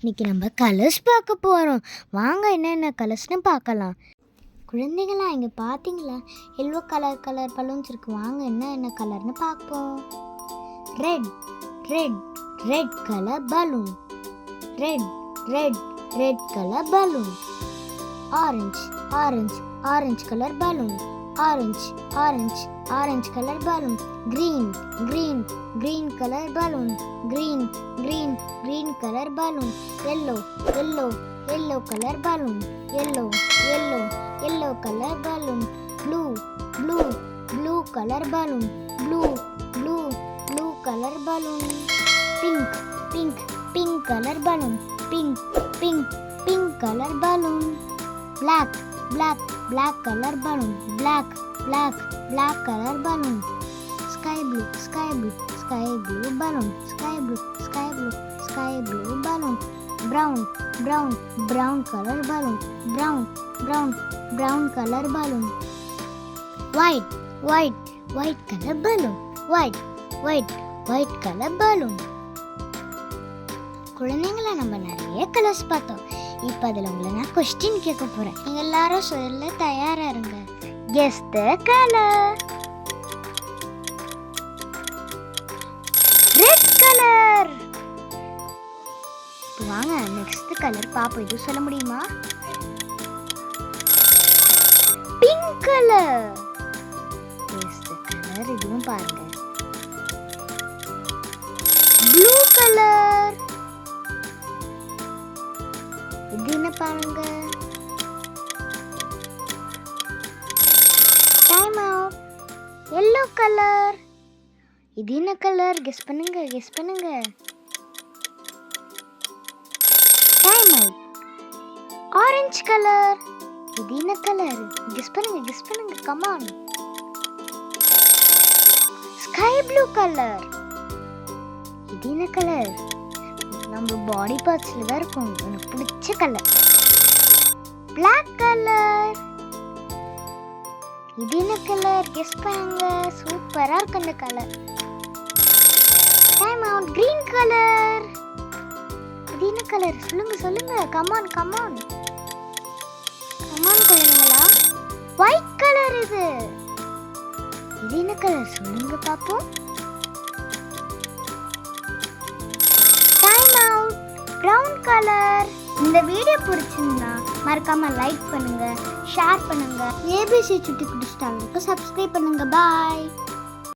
இன்னைக்கு நம்ம கலர்ஸ் பார்க்க போகிறோம். வாங்க என்னென்ன கலர்ஸ்னு பார்க்கலாம். குழந்தைங்களா இங்கே பார்த்தீங்களா, எல்லோ கலர் பலூன்ஸ் இருக்குது. வாங்க என்ன கலர்னு பார்ப்போம். Red red red colour balloon. Red red red colour balloon. Orange orange orange colour balloon. Orange orange orange colour balloon. green green green colour balloon. green green green colour balloon. yellow yellow yellow colour balloon. yellow yellow yellow colour balloon. blue blue blue colour balloon. blue blue blue colour balloon. pink pink pink colour balloon. pink pink pink colour balloon. black black black color balloon. black black black color balloon. sky blue sky blue sky blue balloon. sky blue sky blue sky blue balloon. brown brown brown color balloon. brown brown brown color balloon. white white white color balloon. white white white color balloon. குழந்தைங்கள நம்ம நிறைய colours பார்த்தோம். இப்போ அதில் உங்களை நான் question கேட்க போகிறேன். நீங்கள் எல்லாரும் சொல்ல தயாராக இருங்க. Guess the colour. Red colour. வாங்க நெக்ஸ்ட் கலர் பாப்போம். இது சொல்ல முடியுமா? Pink colour. Guess the colour. இதுவும் பாருங்க. Blue colour. இது என்ன பாருங்க. Time out. yellow colour. இது என்ன கலர்? கெஸ் பண்ணுங்க கெஸ் பண்ணுங்க. Time out. Orange colour. இது என்ன கலர்? கெஸ் பண்ணுங்க கெஸ் பண்ணுங்க. Come on. Sky blue colour. இது என்ன கலர்? நம்ம பாடி பார்ட்ஸ்ல தான் இருக்கும். எனக்கு பிடிச்ச கலர். Black colour. இது என்ன கலர்? கெஸ் பண்ணுங்க. சூப்பரா இருக்கு அந்த colour. Time out. Green colour. இது என்ன கலர்? சொல்லுங்க சொல்லுங்க. கமான் கமான் கமான் குழந்தைங்களா. White colour. இது என்ன கலர்? சொல்லுங்க பாப்போம். Brown colour. இந்த வீடியோ பிடிச்சிருந்தா மறக்காம லைக் பண்ணுங்க, ஷேர் பண்ணுங்க. ஏபிசி சுட்டி குட்டி சேனலுக்கு சப்ஸ்கிரைப் பண்ணுங்க. பாய்.